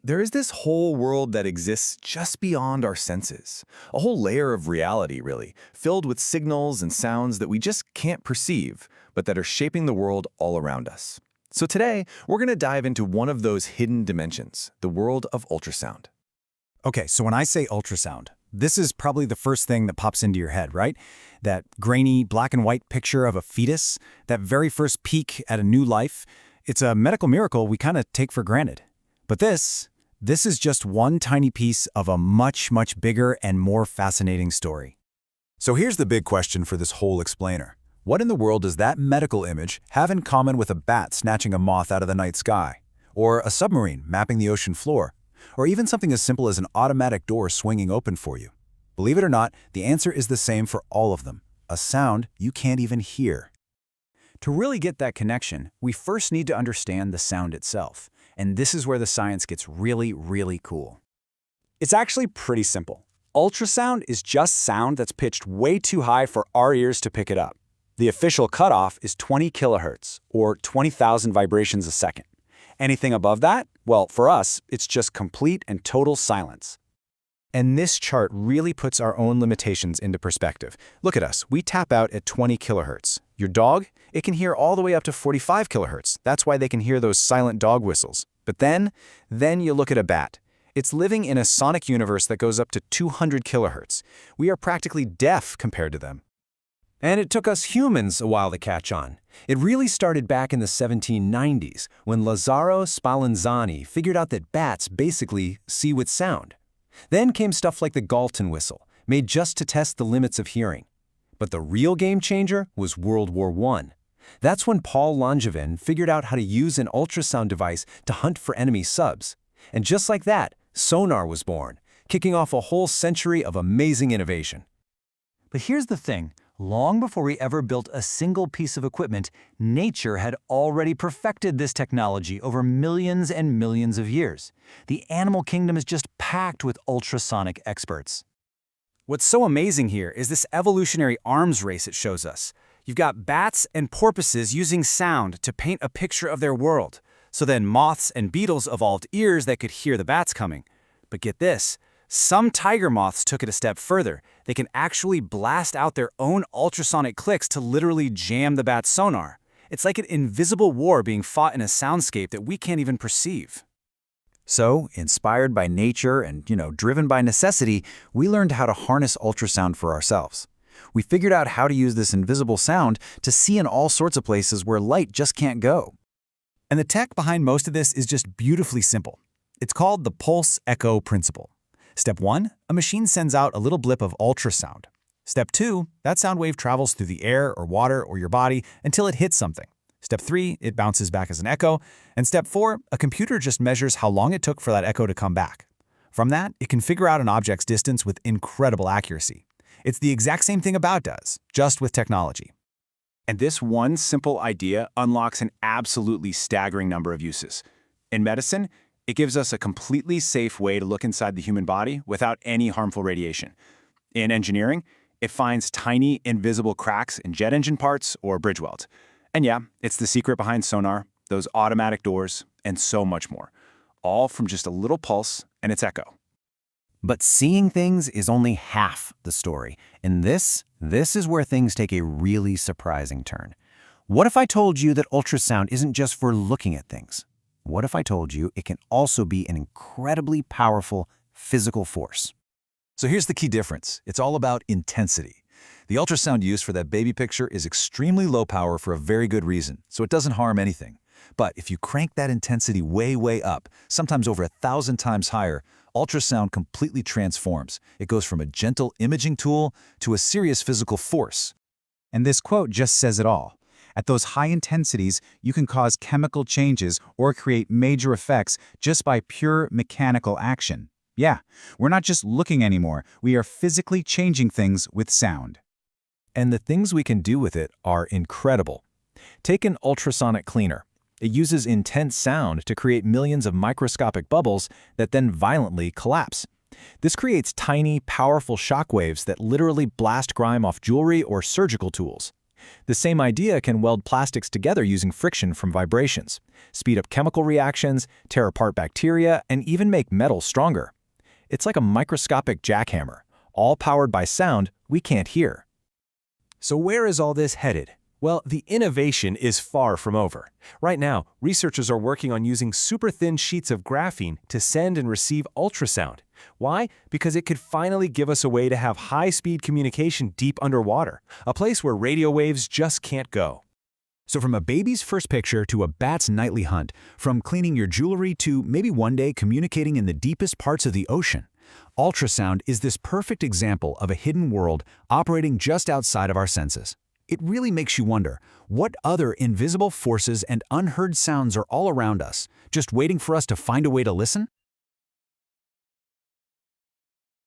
There is this whole world that exists just beyond our senses. A whole layer of reality, really, filled with signals and sounds that we just can't perceive, but that are shaping the world all around us. So today, we're going to dive into one of those hidden dimensions, the world of ultrasound. Okay, so when I say ultrasound, this is probably the first thing that pops into your head, right? That grainy black and white picture of a fetus, that very first peek at a new life. It's a medical miracle we kind of take for granted. But this is just one tiny piece of a much, much bigger and more fascinating story. So here's the big question for this whole explainer. What in the world does that medical image have in common with a bat snatching a moth out of the night sky? Or a submarine mapping the ocean floor? Or even something as simple as an automatic door swinging open for you? Believe it or not, the answer is the same for all of them. A sound you can't even hear. To really get that connection, we first need to understand the sound itself. And this is where the science gets really, really cool. It's actually pretty simple. Ultrasound is just sound that's pitched way too high for our ears to pick it up. The official cutoff is 20 kilohertz, or 20,000 vibrations a second. Anything above that, well, for us, it's just complete and total silence. And this chart really puts our own limitations into perspective. Look at us. We tap out at 20 kilohertz. Your dog? It can hear all the way up to 45 kilohertz. That's why they can hear those silent dog whistles. But then you look at a bat. It's living in a sonic universe that goes up to 200 kilohertz. We are practically deaf compared to them. And it took us humans a while to catch on. It really started back in the 1790s when Lazzaro Spallanzani figured out that bats basically see with sound. Then came stuff like the Galton whistle, made just to test the limits of hearing. But the real game changer was World War I. That's when Paul Langevin figured out how to use an ultrasound device to hunt for enemy subs. And just like that, sonar was born, kicking off a whole century of amazing innovation. But here's the thing. Long before we ever built a single piece of equipment, nature had already perfected this technology over millions and millions of years. The animal kingdom is just packed with ultrasonic experts. What's so amazing here is this evolutionary arms race it shows us. You've got bats and porpoises using sound to paint a picture of their world. So then moths and beetles evolved ears that could hear the bats coming. But get this. Some tiger moths took it a step further. They can actually blast out their own ultrasonic clicks to literally jam the bat's sonar. It's like an invisible war being fought in a soundscape that we can't even perceive. So, inspired by nature and, driven by necessity, we learned how to harness ultrasound for ourselves. We figured out how to use this invisible sound to see in all sorts of places where light just can't go. And the tech behind most of this is just beautifully simple. It's called the pulse-echo principle. Step 1, a machine sends out a little blip of ultrasound. Step 2, that sound wave travels through the air or water or your body until it hits something. Step 3, it bounces back as an echo. And step 4, a computer just measures how long it took for that echo to come back. From that, it can figure out an object's distance with incredible accuracy. It's the exact same thing a bat does, just with technology. And this one simple idea unlocks an absolutely staggering number of uses. In medicine, it gives us a completely safe way to look inside the human body without any harmful radiation. In engineering, it finds tiny, invisible cracks in jet engine parts or bridge welds. And yeah, it's the secret behind sonar, those automatic doors, and so much more. All from just a little pulse and its echo. But seeing things is only half the story. And this is where things take a really surprising turn. What if I told you that ultrasound isn't just for looking at things? What if I told you it can also be an incredibly powerful physical force? So here's the key difference. It's all about intensity. The ultrasound used for that baby picture is extremely low power for a very good reason, so it doesn't harm anything. But if you crank that intensity way, way up, sometimes over 1,000 times higher, ultrasound completely transforms. It goes from a gentle imaging tool to a serious physical force. And this quote just says it all. At those high intensities, you can cause chemical changes or create major effects just by pure mechanical action. Yeah, we're not just looking anymore, we are physically changing things with sound. And the things we can do with it are incredible. Take an ultrasonic cleaner. It uses intense sound to create millions of microscopic bubbles that then violently collapse. This creates tiny, powerful shock waves that literally blast grime off jewelry or surgical tools. The same idea can weld plastics together using friction from vibrations, speed up chemical reactions, tear apart bacteria, and even make metal stronger. It's like a microscopic jackhammer, all powered by sound we can't hear. So where is all this headed? Well, the innovation is far from over. Right now, researchers are working on using super thin sheets of graphene to send and receive ultrasound. Why? Because it could finally give us a way to have high-speed communication deep underwater, a place where radio waves just can't go. So from a baby's first picture to a bat's nightly hunt, from cleaning your jewelry to maybe one day communicating in the deepest parts of the ocean, ultrasound is this perfect example of a hidden world operating just outside of our senses. It really makes you wonder, what other invisible forces and unheard sounds are all around us, just waiting for us to find a way to listen?